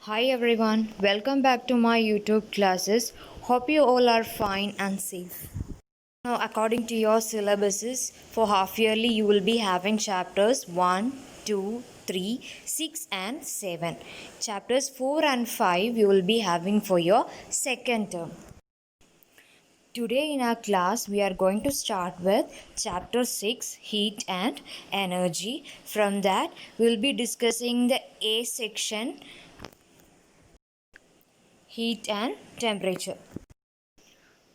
Hi everyone, welcome back to my YouTube classes. Hope you all are fine and safe. Now, according to your syllabuses, for half yearly you will be having chapters 1, 2, 3, 6, and 7. Chapters 4 and 5 you will be having for your second term. Today in our class we are going to start with chapter 6, heat and energy. From that we will be discussing the A section, heat and temperature.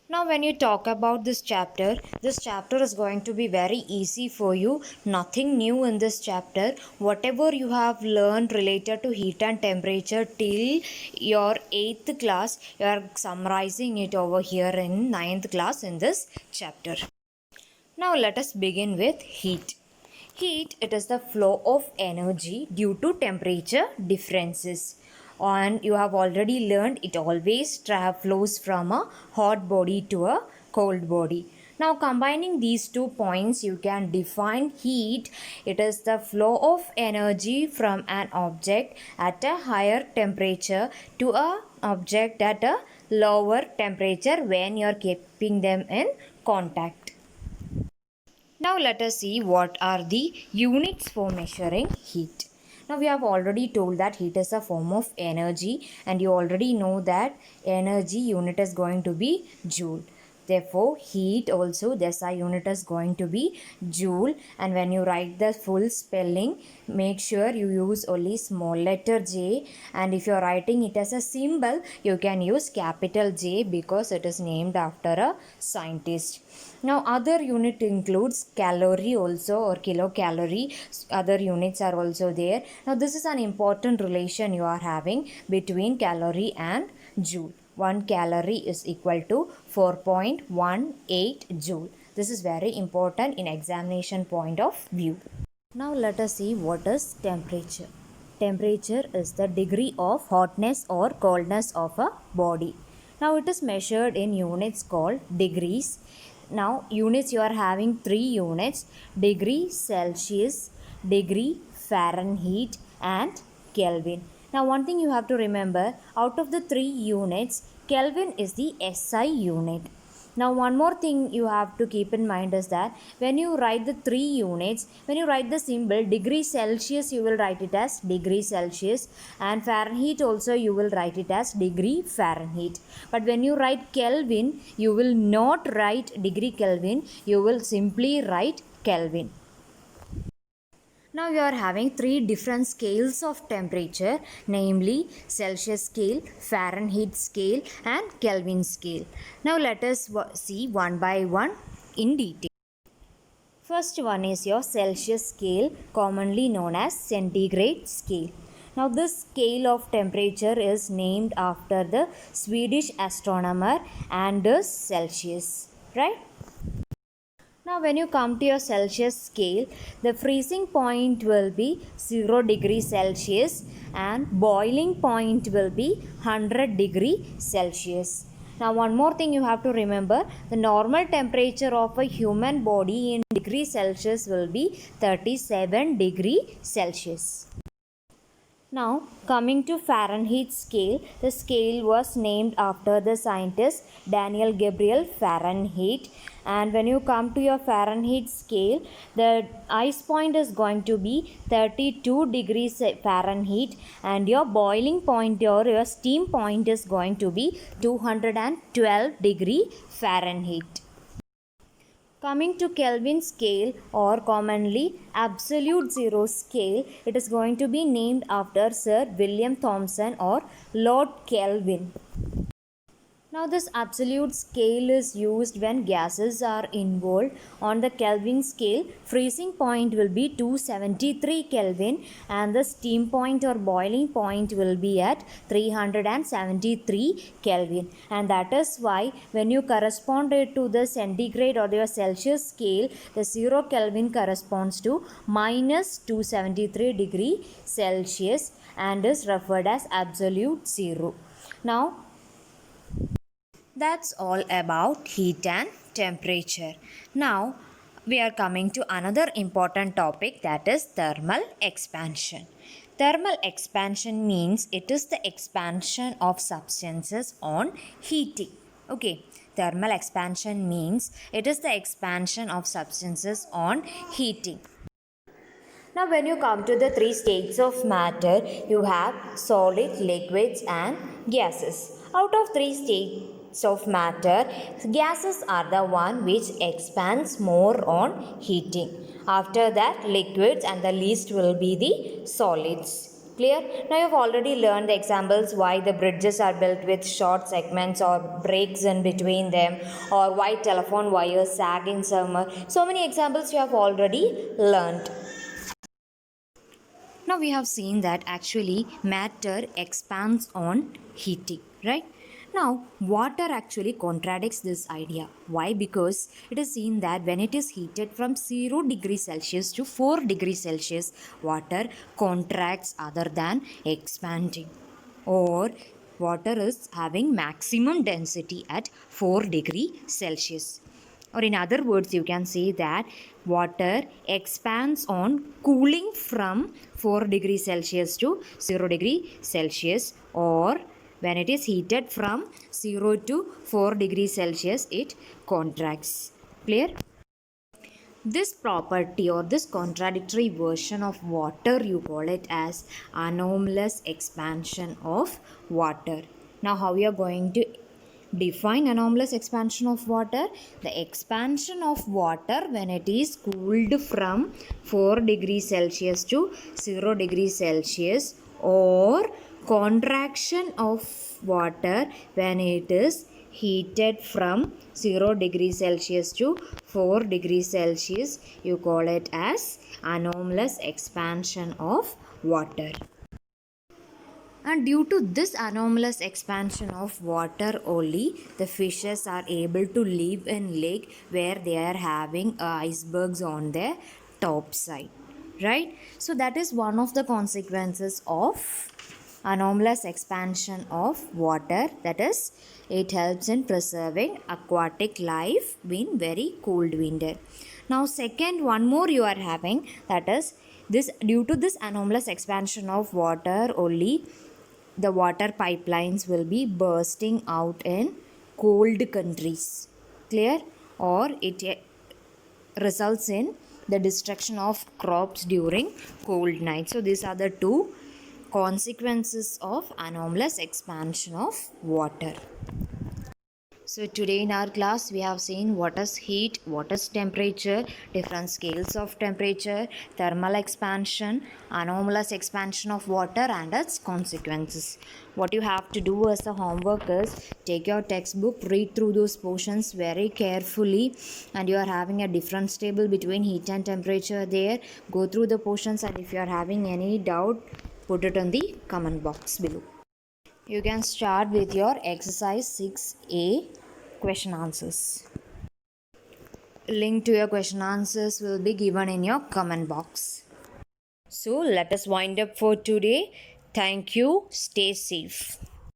Now, when you talk about this chapter is going to be very easy for you. Nothing new in this chapter. Whatever you have learned related to heat and temperature till your 8th class, you are summarizing it over here in 9th class in this chapter. Now, let us begin with heat. Heat, it is the flow of energy due to temperature differences. And you have already learned it always flows from a hot body to a cold body. Now combining these 2 points, you can define heat. It is the flow of energy from an object at a higher temperature to a object at a lower temperature when you are keeping them in contact. Now let us see what are the units for measuring heat. Now we have already told that heat is a form of energy, and you already know that energy unit is going to be joule. Therefore, heat also the SI unit is going to be joule, and when you write the full spelling, make sure you use only small letter J, and if you are writing it as a symbol, you can use capital J because it is named after a scientist. Now other unit includes calorie also, or kilocalorie. Other units are also there. Now this is an important relation you are having between calorie and joule. 1 calorie is equal to 4.18 joule. This is very important in examination point of view. Now let us see what is temperature. Temperature is the degree of hotness or coldness of a body. Now it is measured in units called degrees. Now units, you are having 3 units: degree Celsius, degree Fahrenheit, and Kelvin. Now one thing you have to remember, out of the 3 units, Kelvin is the SI unit. Now one more thing you have to keep in mind is that when you write the 3 units, when you write the symbol degree Celsius, you will write it as degree Celsius, and Fahrenheit also you will write it as degree Fahrenheit. But when you write Kelvin, you will not write degree Kelvin, you will simply write Kelvin. Now you are having 3 different scales of temperature, namely Celsius scale, Fahrenheit scale, and Kelvin scale. Now let us see one by one in detail. First one is your Celsius scale, commonly known as centigrade scale. Now this scale of temperature is named after the Swedish astronomer Anders Celsius, right? Now when you come to your Celsius scale, the freezing point will be 0 degrees Celsius and boiling point will be 100 degree Celsius. Now one more thing you have to remember, the normal temperature of a human body in degree Celsius will be 37 degree Celsius. Now, coming to Fahrenheit scale, the scale was named after the scientist Daniel Gabriel Fahrenheit. And when you come to your Fahrenheit scale, the ice point is going to be 32 degrees Fahrenheit, and your boiling point or your steam point is going to be 212 degree Fahrenheit. Coming to Kelvin scale, or commonly absolute zero scale, it is going to be named after Sir William Thomson or Lord Kelvin. Now this absolute scale is used when gases are involved. On the Kelvin scale, freezing point will be 273 Kelvin and the steam point or boiling point will be at 373 Kelvin. And that is why when you correspond it to the centigrade or your Celsius scale, the 0 Kelvin corresponds to minus 273 degree Celsius and is referred as absolute zero. Now that's all about heat and temperature. Now we are coming to another important topic, that is thermal expansion. Thermal expansion means it is the expansion of substances on heating. Okay, thermal expansion means it is the expansion of substances on heating. Now, when you come to the three states of matter, you have solid, liquids, and gases. Out of three states of matter, gases are the one which expands more on heating. After that, liquids, and the least will be the solids. Clear? Now you have already learned the examples why the bridges are built with short segments or breaks in between them, or why telephone wires sag in summer. So many examples you have already learned. Now we have seen that actually matter expands on heating, right? Now water actually contradicts this idea. Why? Because it is seen that when it is heated from 0 degrees Celsius to 4 degrees Celsius, water contracts other than expanding. Or water is having maximum density at 4 degrees Celsius. Or in other words, you can say that water expands on cooling from 4 degrees Celsius to 0 degree Celsius, or when it is heated from 0 to 4 degrees Celsius, it contracts. Clear? This property or this contradictory version of water, you call it as anomalous expansion of water. Now how we are going to define anomalous expansion of water? The expansion of water when it is cooled from 4 degrees Celsius to 0 degrees Celsius, or contraction of water when it is heated from 0 degrees Celsius to 4 degrees Celsius. You call it as anomalous expansion of water. And due to this anomalous expansion of water only, the fishes are able to live in lake where they are having icebergs on their top side, right? So that is one of the consequences of anomalous expansion of water, that is it helps in preserving aquatic life in very cold winter. Now second, one more you are having, that is this due to this anomalous expansion of water only, the water pipelines will be bursting out in cold countries. Clear? Or it results in the destruction of crops during cold nights. So these are the two consequences of anomalous expansion of water. So today in our class we have seen what is heat, what is temperature, different scales of temperature, thermal expansion, anomalous expansion of water and its consequences. What you have to do as a homework is take your textbook, read through those portions very carefully, and you are having a difference table between heat and temperature there. Go through the portions, and if you are having any doubt, put it in the comment box below. You can start with your exercise 6A question answers. Link to your question answers will be given in your comment box. So let us wind up for today. Thank you. Stay safe.